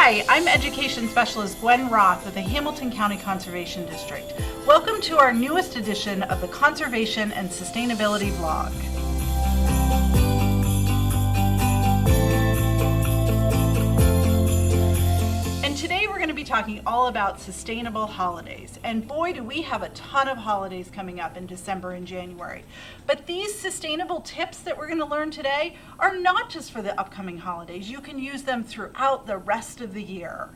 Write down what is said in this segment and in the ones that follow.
Hi, I'm Education Specialist Gwen Roth with the Hamilton County Conservation District. Welcome to our newest edition of the Conservation and Sustainability Vlog. And today we're going to be talking all about sustainable holidays. And boy, do we have a ton of holidays coming up in December and January. But these sustainable tips that we're going to learn today are not just for the upcoming holidays. You can use them throughout the rest of the year.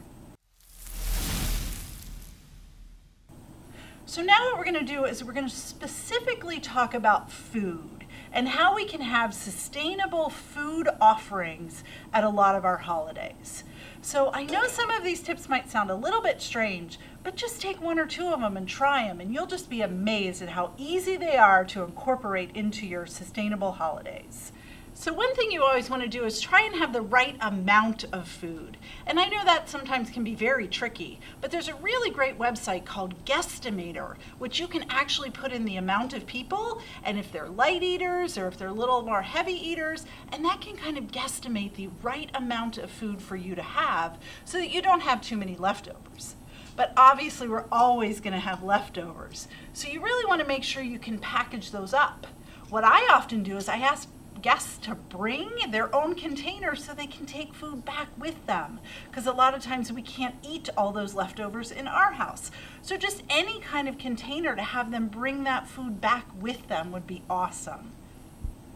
So now what we're going to do is we're going to specifically talk about food and how we can have sustainable food offerings at a lot of our holidays. So I know some of these tips might sound a little bit strange, but just take one or two of them and try them, and you'll just be amazed at how easy they are to incorporate into your sustainable holidays. So one thing you always want to do is try and have the right amount of food. And I know that sometimes can be very tricky, but there's a really great website called Guesstimator, which you can actually put in the amount of people, and if they're light eaters or if they're a little more heavy eaters, and that can kind of guesstimate the right amount of food for you to have so that you don't have too many leftovers. But obviously we're always going to have leftovers. So you really want to make sure you can package those up. What I often do is I ask guests to bring their own containers so they can take food back with them, because a lot of times we can't eat all those leftovers in our house. So just any kind of container to have them bring that food back with them would be awesome.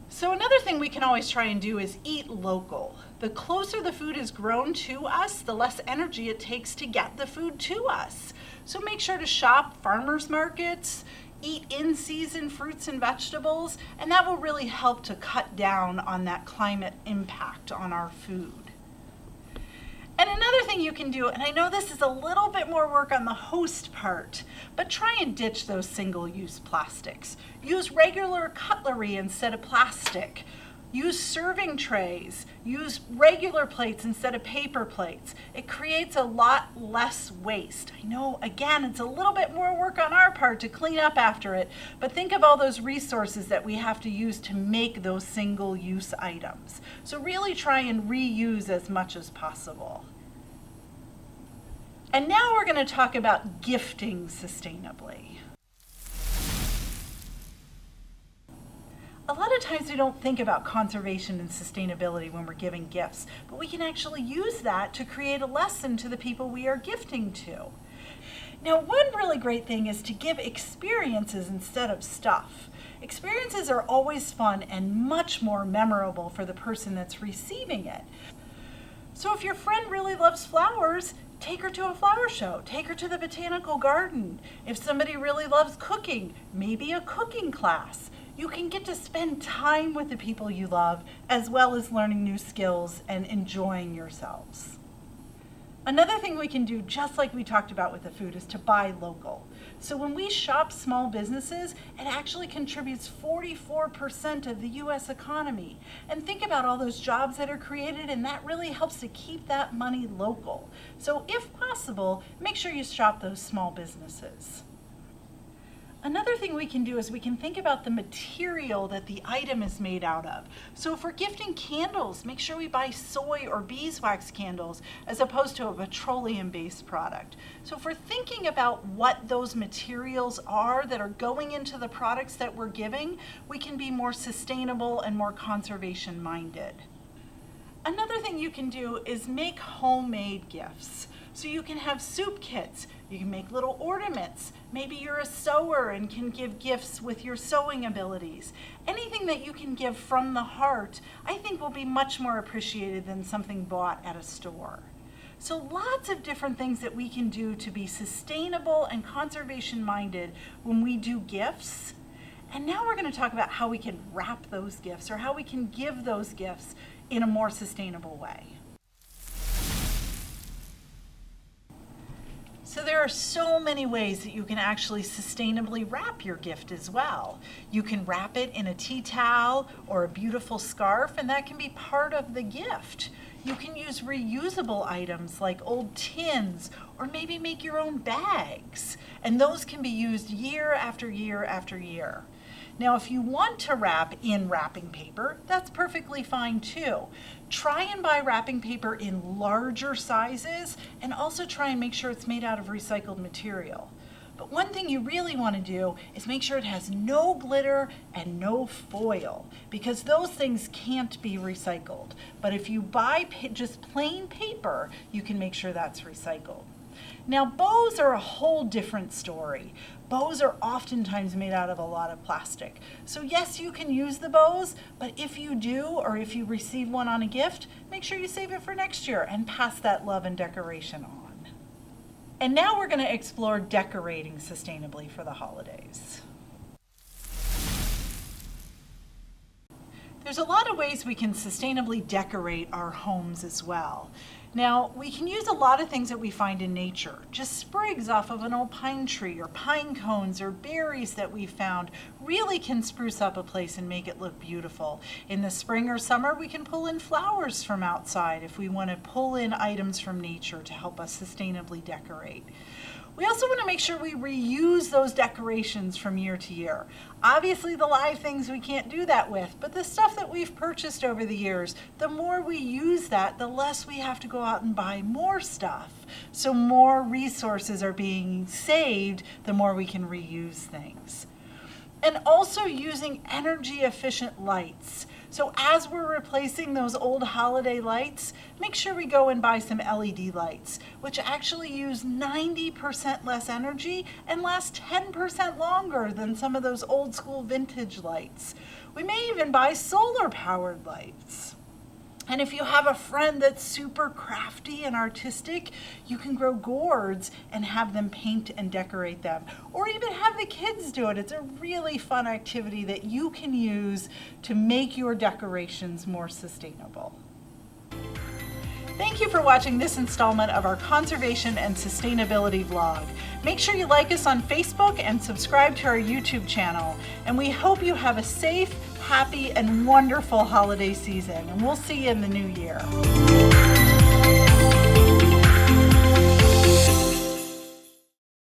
So another thing we can always try and do is eat local. The closer the food is grown to us, the less energy it takes to get the food to us. So make sure to shop farmers markets, eat in-season fruits and vegetables, and that will really help to cut down on that climate impact on our food. And another thing you can do, and I know this is a little bit more work on the host part, but try and ditch those single-use plastics. Use regular cutlery instead of plastic. Use serving trays. Use regular plates instead of paper plates. It creates a lot less waste. I know, again, it's a little bit more work on our part to clean up after it, but think of all those resources that we have to use to make those single-use items. So really try and reuse as much as possible. And now we're going to talk about gifting sustainably. A lot of times we don't think about conservation and sustainability when we're giving gifts, but we can actually use that to create a lesson to the people we are gifting to. Now, one really great thing is to give experiences instead of stuff. Experiences are always fun and much more memorable for the person that's receiving it. So if your friend really loves flowers, take her to a flower show. Take her to the botanical garden. If somebody really loves cooking, maybe a cooking class. You can get to spend time with the people you love, as well as learning new skills and enjoying yourselves. Another thing we can do, just like we talked about with the food, is to buy local. So when we shop small businesses, it actually contributes 44% of the U.S. economy. And think about all those jobs that are created, and that really helps to keep that money local. So if possible, make sure you shop those small businesses. Another thing we can do is we can think about the material that the item is made out of. So if we're gifting candles, make sure we buy soy or beeswax candles as opposed to a petroleum-based product. So if we're thinking about what those materials are that are going into the products that we're giving, we can be more sustainable and more conservation-minded. Another thing you can do is make homemade gifts. So you can have soup kits, you can make little ornaments. Maybe you're a sewer and can give gifts with your sewing abilities. Anything that you can give from the heart, I think will be much more appreciated than something bought at a store. So lots of different things that we can do to be sustainable and conservation-minded when we do gifts. And now we're going to talk about how we can wrap those gifts or how we can give those gifts in a more sustainable way. So there are so many ways that you can actually sustainably wrap your gift as well. You can wrap it in a tea towel or a beautiful scarf, and that can be part of the gift. You can use reusable items like old tins, or maybe make your own bags, and those can be used year after year after year. Now, if you want to wrap in wrapping paper, that's perfectly fine too. Try and buy wrapping paper in larger sizes, and also try and make sure it's made out of recycled material. But one thing you really want to do is make sure it has no glitter and no foil, because those things can't be recycled. But if you buy just plain paper, you can make sure that's recycled. Now, bows are a whole different story. Bows are oftentimes made out of a lot of plastic. So yes, you can use the bows, but if you do, or if you receive one on a gift, make sure you save it for next year and pass that love and decoration on. And now we're going to explore decorating sustainably for the holidays. There's a lot of ways we can sustainably decorate our homes as well. Now, we can use a lot of things that we find in nature. Just sprigs off of an old pine tree, or pine cones, or berries that we found really can spruce up a place and make it look beautiful. In the spring or summer, we can pull in flowers from outside if we want to pull in items from nature to help us sustainably decorate. We also want to make sure we reuse those decorations from year to year. Obviously, the live things we can't do that with, but the stuff that we've purchased over the years, the more we use that, the less we have to go out and buy more stuff. So more resources are being saved, the more we can reuse things. And also using energy efficient lights. So as we're replacing those old holiday lights, make sure we go and buy some LED lights, which actually use 90% less energy and last 10% longer than some of those old school vintage lights. We may even buy solar powered lights. And if you have a friend that's super crafty and artistic, you can grow gourds and have them paint and decorate them. Or even have the kids do it. It's a really fun activity that you can use to make your decorations more sustainable. Thank you for watching this installment of our conservation and sustainability vlog. Make sure you like us on Facebook and subscribe to our YouTube channel. And we hope you have a safe, happy, and wonderful holiday season. And we'll see you in the new year.